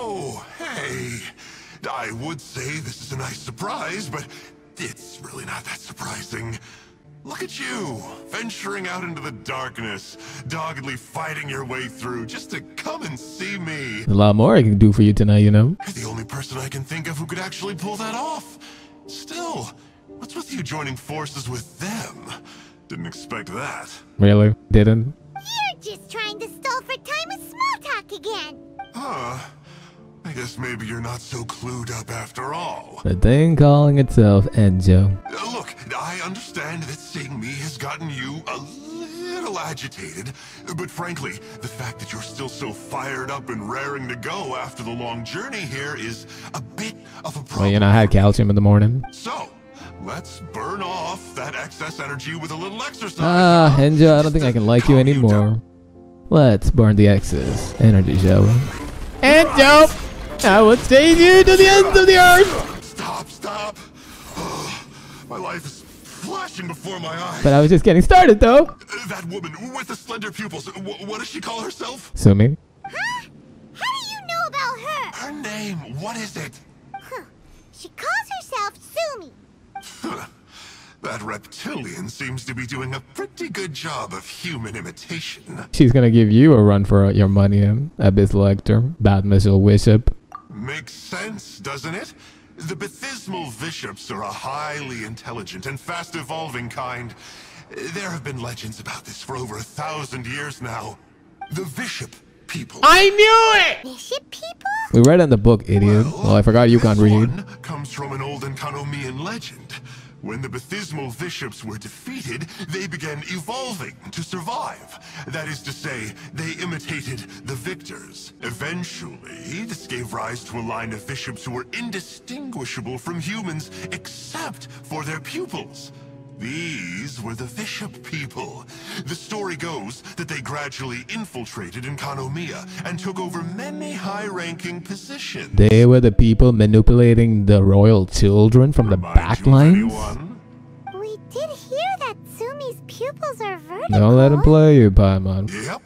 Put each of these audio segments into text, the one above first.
Oh, hey. I would say this is a nice surprise, but it's really not that surprising. Look at you, venturing out into the darkness, doggedly fighting your way through just to come and see me. There's a lot more I can do for you tonight, you know? You're the only person I can think of who could actually pull that off. Still, what's with you joining forces with them? Didn't expect that. Really? Didn't? You're just trying to stall for time with small talk again. Huh. I guess maybe you're not so clued up after all. The thing calling itself Enjou. Look, I understand that seeing me has gotten you a little agitated, but frankly, the fact that you're still so fired up and raring to go after the long journey here is a bit of a problem. Well, you know, I had calcium in the morning. So, let's burn off that excess energy with a little exercise. Ah, Enjou, I don't think I can like you anymore. Let's burn the excess energy, shall we? Enjou! I will chase you to the ends of the earth! Stop. My life is flashing before my eyes. But I was just getting started, though. That woman with the slender pupils, what does she call herself? Tsumi. Huh? How do you know about her? Her name, what is it? Huh. She calls herself Tsumi. That reptilian seems to be doing a pretty good job of human imitation. She's gonna give you a run for your money, Abyss Lecter, Bad Missile Bishop. Makes sense, doesn't it? The Baptismal Vishaps are a highly intelligent and fast-evolving kind. There have been legends about this for over 1,000 years now. The Vishap People. I knew it! Bishop people? We read it in the book, idiot. Well, I forgot you can't read. One comes from an old Enkanomiyan legend. When the Baptismal Vishaps were defeated, they began evolving to survive. That is to say, they imitated the victors. Eventually, this gave rise to a line of Vishaps who were indistinguishable from humans, except for their pupils. These were the Vishap People. The story goes that they gradually infiltrated Enkanomiya and took over many high-ranking positions. They were the people manipulating the royal children from the backlines? We did hear that Tsumi's pupils are vertical. Don't let him play you, Paimon. Yep.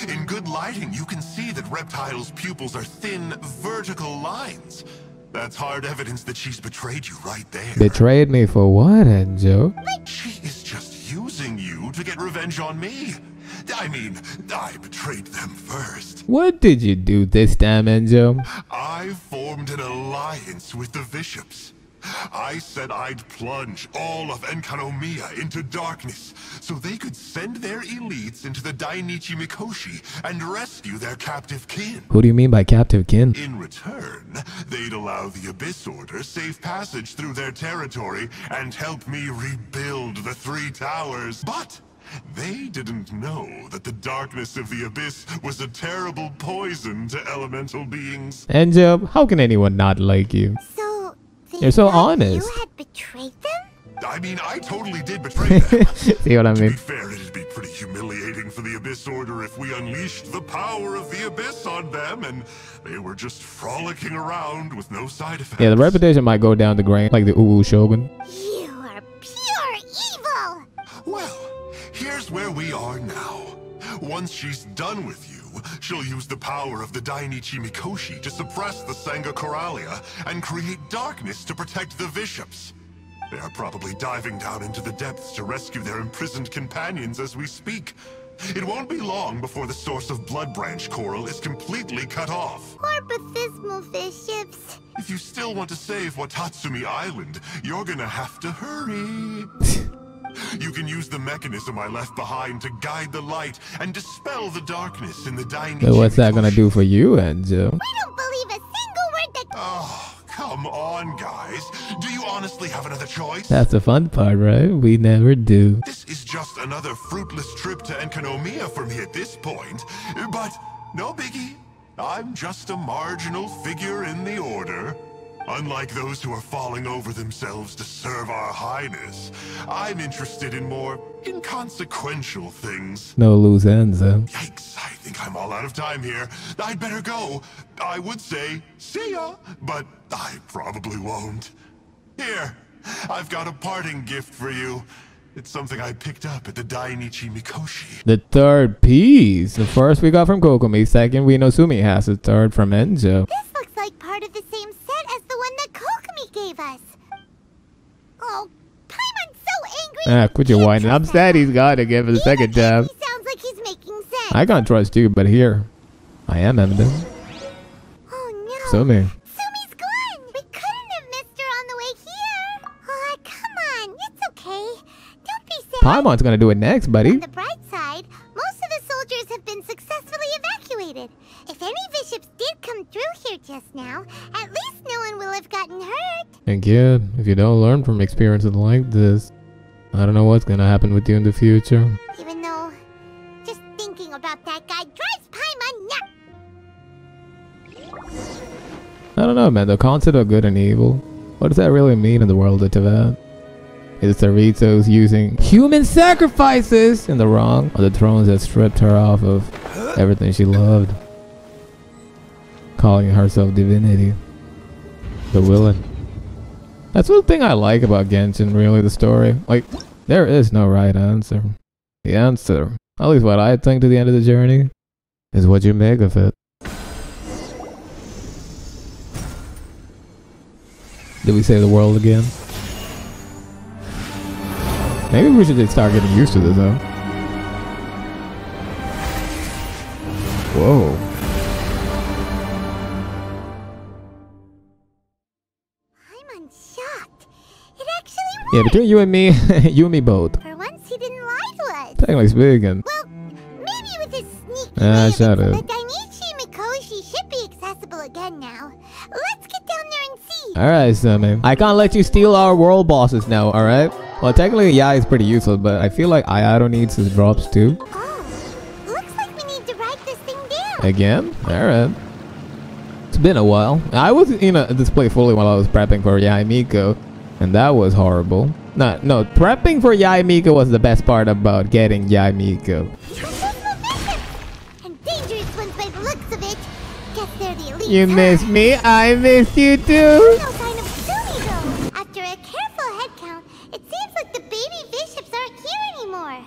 In good lighting, you can see that Reptile's pupils are thin, vertical lines. That's hard evidence that she's betrayed you right there. Betrayed me for what, Enjou? She is just using you to get revenge on me. I mean, I betrayed them first. What did you do this time, Enjou? I formed an alliance with the Vishaps. I said I'd plunge all of Enkanomiya into darkness so they could send their elites into the Dainichi Mikoshi and rescue their captive kin. Who do you mean by captive kin? In return, they'd allow the Abyss Order safe passage through their territory and help me rebuild the Three Towers. But they didn't know that the darkness of the Abyss was a terrible poison to elemental beings. Enjou, how can anyone not like you? So, you're so honest. You had betrayed them? I mean, I totally did betray them. See what I To mean? be fair, it'd be pretty humiliating for the Abyss Order if we unleashed the power of the Abyss on them and they were just frolicking around with no side effects. Yeah, the reputation might go down the drain like the Uwu Shogun. You are pure evil! Well, here's where we are now. Once she's done with you, she'll use the power of the Dainichi Mikoshi to suppress the Sangha Coralia and create darkness to protect the Vishaps. They are probably diving down into the depths to rescue their imprisoned companions as we speak. It won't be long before the source of Blood Branch Coral is completely cut off. Poor Baptismal Vishaps. If you still want to save Watatsumi Island, you're gonna have to hurry. You can use the mechanism I left behind to guide the light and dispel the darkness in the Dainichi. So what's that gonna do for you, Enjou? We don't believe a single word that... Oh, come on, guys. Do you honestly have another choice? That's the fun part, right? We never do. This is just another fruitless trip to Enkanomiya for me at this point. But no biggie. I'm just a marginal figure in the order. Unlike those who are falling over themselves to serve our highness, I'm interested in more inconsequential things. No loose ends, huh? Yikes, I think I'm all out of time here. I'd better go. I would say, see ya, but I probably won't. Here, I've got a parting gift for you. It's something I picked up at the Dainichi Mikoshi. The third piece. The first we got from Kokomi. Second, we know Tsumi has. The third from Enjou. This gave us. Oh, Paimon's so angry. Quit your whining. I'm sad he's got to give it a second time. He sounds like he's making sense. I can't trust you, but here, I am evidence. Oh no. Tsumi. Tsumi's gone. We couldn't have missed her on the way here. Oh, come on. It's okay. Don't be sad. Paimon's gonna do it next, buddy. On the bright side, most of the soldiers have been successfully evacuated. If any bishops did come through here just now, at least no one will have gotten hurt. And kid, if you don't learn from experiences like this, I don't know what's gonna happen with you in the future. Even though, just thinking about that guy drives Paimon nuts. I don't know, man. The concept of good and evil. What does that really mean in the world of Teyvat? Is Sarito's using human sacrifices in the wrong, or the thrones that stripped her off of everything she loved? Calling herself divinity. The villain. That's one thing I like about Genshin, really, the story. Like, there is no right answer. The answer, at least what I think to the end of the journey, is what you make of it. Did we say the world again? Maybe we should just start getting used to this, though. Whoa. Yeah, between you and me, you and me both. For once, he didn't lie to us. Technically speaking. Well, maybe with his sneaky shut ways, up. the Dainichi Mikoshi should be accessible again now. Let's get down there and see. Alright, Tsumi. I can't let you steal our world bosses now, alright? Well, technically, Yai is pretty useful, but I feel like Ayato needs his drops too. Oh, looks like we need to write this thing down. Again? Alright. It's been a while. I was, this play fully while I was prepping for Yai Miko. And that was horrible. No, prepping for Yai Miko was the best part about getting Yai Miko. And dangerous ones by the looks of it. Guess they're the elite. You miss me, I miss you too. No sign of Tsumi though. After a careful head count, it seems like the baby bishops aren't here anymore.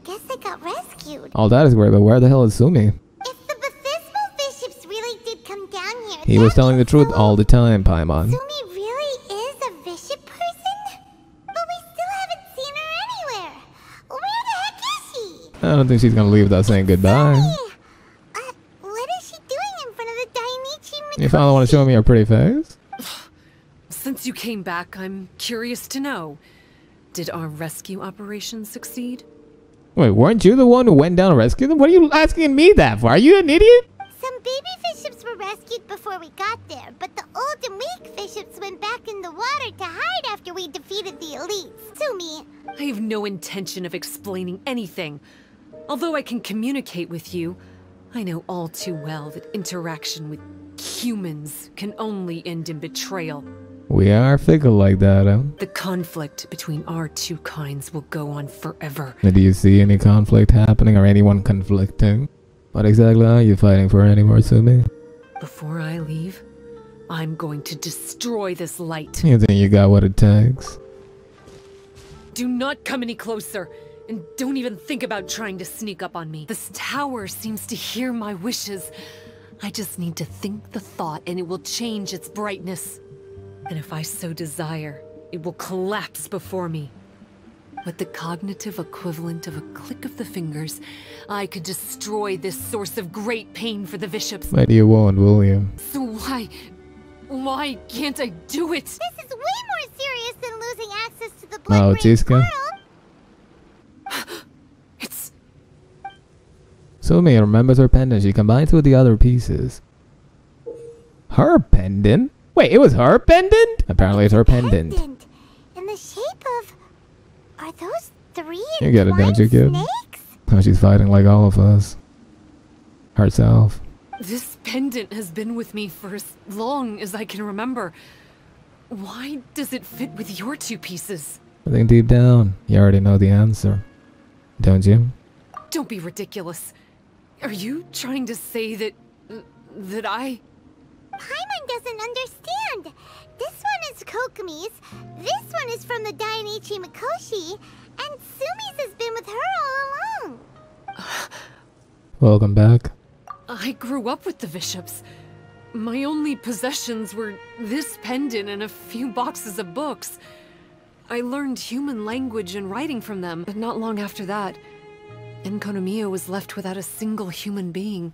Guess they got rescued. All that is great, but where the hell is Tsumi? If the baptismal bishops really did come down here, He was telling the truth all the time, Paimon. Tsumi really is a bishop person? But we still haven't seen her anywhere. Where the heck is she? I don't think she's gonna leave without saying goodbye. What is she doing in front of the Dainichi Mikoshi? You finally want to show me your pretty face? Since you came back, I'm curious to know. Did our rescue operation succeed? Wait, weren't you the one who went down and rescued them? What are you asking me that for? Are you an idiot? Some baby bishops were rescued before we got there, but the old and weak bishops went back in the water to hide after we defeated the elites. Tsumi. I have no intention of explaining anything. Although I can communicate with you, I know all too well that interaction with humans can only end in betrayal. We are fickle like that, huh? The conflict between our two kinds will go on forever. Do you see any conflict happening or anyone conflicting? What exactly are you fighting for anymore, Tsumi? Before I leave, I'm going to destroy this light. You think you got what it takes? Do not come any closer, and don't even think about trying to sneak up on me. This tower seems to hear my wishes. I just need to think the thought and it will change its brightness. And if I so desire, it will collapse before me. With the cognitive equivalent of a click of the fingers, I could destroy this source of great pain for the bishops. But you won't, will you? So why can't I do it? This is way more serious than losing access to the blood-brain Chiska. It's... Tsumi remembers her pendant. She combines with the other pieces. Her pendant? Wait, it was her pendant? Apparently it's her pendant. In the shape of... Are those three You get it, don't you, kid? snakes? Oh, she's fighting like all of us. Herself. This pendant has been with me for as long as I can remember. Why does it fit with your two pieces? I think deep down, you already know the answer. Don't you? Don't be ridiculous. Are you trying to say that I... Paimon doesn't understand. This one is Kokomi's, this one is from the Dainichi Mikoshi, and Tsumi's has been with her all along. Welcome back. I grew up with the bishops. My only possessions were this pendant and a few boxes of books. I learned human language and writing from them, but not long after that, Enkanomiya was left without a single human being.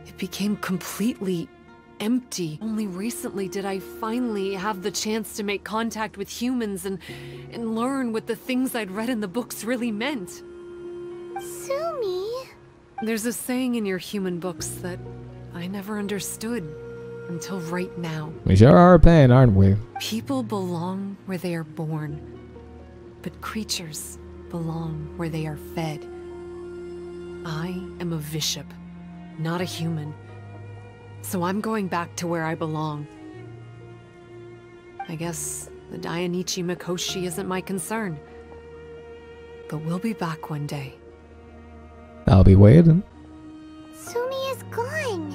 It became completely empty. Only recently did I finally have the chance to make contact with humans and learn what the things I'd read in the books really meant. Tsumi? There's a saying in your human books that I never understood until right now. We sure are a pain, aren't we? People belong where they are born, but creatures belong where they are fed. I am a Vishap, not a human. So I'm going back to where I belong. I guess the Dainichi Mikoshi isn't my concern. But we'll be back one day. I'll be waiting. Tsumi is gone.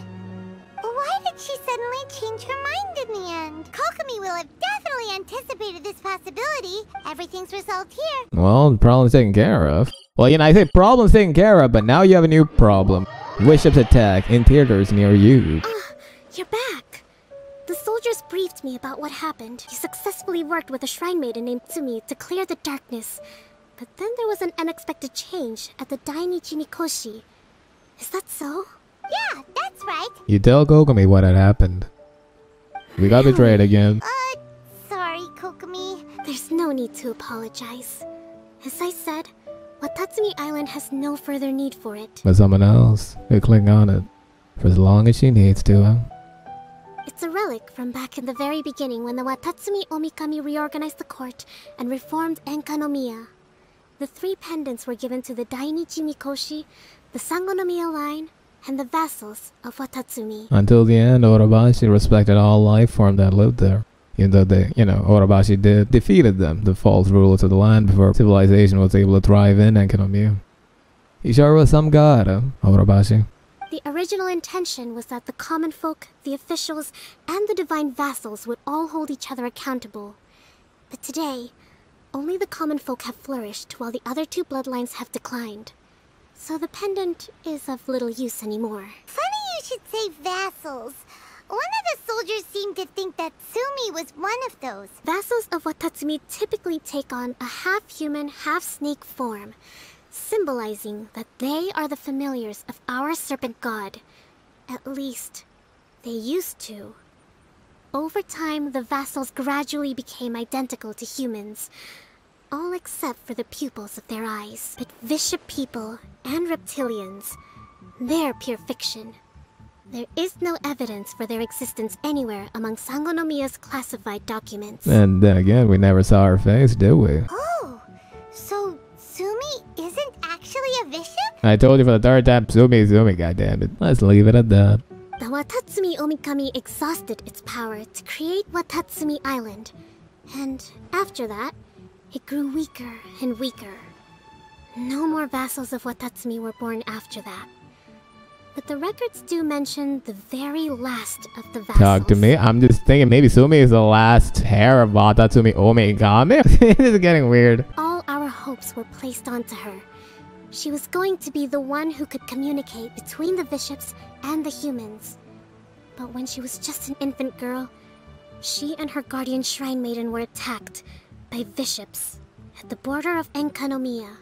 Why did she suddenly change her mind in the end? Kokomi will have definitely anticipated this possibility. Everything's resolved here. Well, the problem's taken care of. Well, you know, I say problem's taken care of, but now you have a new problem. Bishop's attack in theaters near you. You're back. The soldiers briefed me about what happened. You successfully worked with a shrine maiden named Tsumi to clear the darkness. But then there was an unexpected change at the Dainichi Mikoshi. Is that so? Yeah, that's right. You tell Kokomi what had happened. We got betrayed again. Sorry, Kokomi. There's no need to apologize. As I said, Watatsumi Island has no further need for it. But someone else could cling on it for as long as she needs to. It's a relic from back in the very beginning when the Watatsumi Omikami reorganized the court and reformed Enkanomiya. The 3 pendants were given to the Dainichi Mikoshi, the Sangonomiya line, and the vassals of Watatsumi. Until the end, Orobashi respected all life form that lived there. Even though they, Orobashi defeated them, the false rulers of the land, before civilization was able to thrive in Enkanomiya. He sure was some god, Orobashi. The original intention was that the common folk, the officials, and the divine vassals would all hold each other accountable. But today, only the common folk have flourished while the other 2 bloodlines have declined. So the pendant is of little use anymore. Funny you should say vassals. One of the soldiers seemed to think that Tsumi was one of those. Vassals of Watatsumi typically take on a half-human, half-snake form, symbolizing that they are the familiars of our serpent god. At least, they used to. Over time, the vassals gradually became identical to humans, all except for the pupils of their eyes. But Vishap People and Reptilians, they're pure fiction. There is no evidence for their existence anywhere among Sangonomiya's classified documents. And then again, we never saw her face, did we? Oh, so Tsumi isn't actually a Vishap? I told you for the 3rd time, Tsumi, goddammit. Let's leave it at that. The Watatsumi Omikami exhausted its power to create Watatsumi Island, and after that, it grew weaker and weaker. No more vassals of Watatsumi were born after that. But the records do mention the very last of the vassals. Talk to me. I'm just thinking maybe Tsumi is the last heir of Watatsumi Omikami. This is getting weird. All our hopes were placed onto her. She was going to be the one who could communicate between the Vishaps and the humans. But when she was just an infant girl, she and her guardian shrine maiden were attacked by Vishaps at the border of Enkanomiya.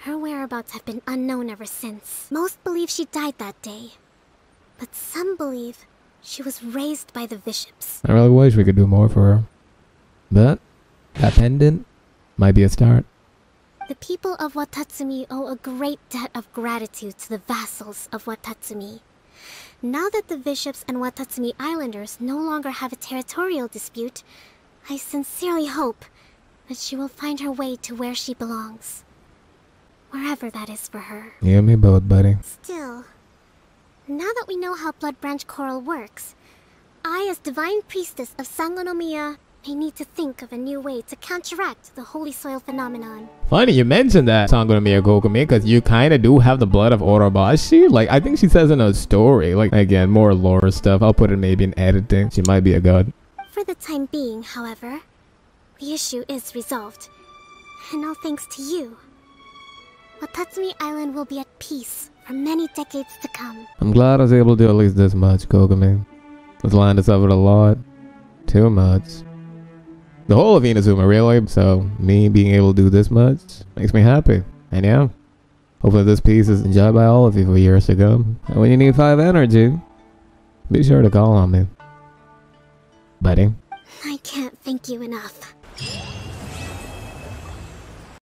Her whereabouts have been unknown ever since. Most believe she died that day, but some believe she was raised by the Vishaps. I really wish we could do more for her. But that pendant might be a start. The people of Watatsumi owe a great debt of gratitude to the vassals of Watatsumi. Now that the Vishaps and Watatsumi Islanders no longer have a territorial dispute, I sincerely hope that she will find her way to where she belongs. Wherever that is for her. You and me both, buddy. Still, now that we know how Blood Branch Coral works, I, as Divine Priestess of Sangonomiya, may need to think of a new way to counteract the Holy Soil phenomenon. Funny you mentioned that, Sangonomiya Kokomi, because you kind of do have the blood of Orobashi. Like, I think she says in a story. Like, again, more lore stuff. I'll put it maybe in editing. She might be a god. For the time being, however, the issue is resolved. And all thanks to you. Watatsumi Island will be at peace for many decades to come. I'm glad I was able to do at least this much, Kokomi. This land has suffered a lot. Too much. The whole of Inazuma, really. So, me being able to do this much makes me happy. And yeah, hopefully this piece is enjoyed by all of you for years to come. And when you need 5 energy, be sure to call on me. Buddy. I can't thank you enough.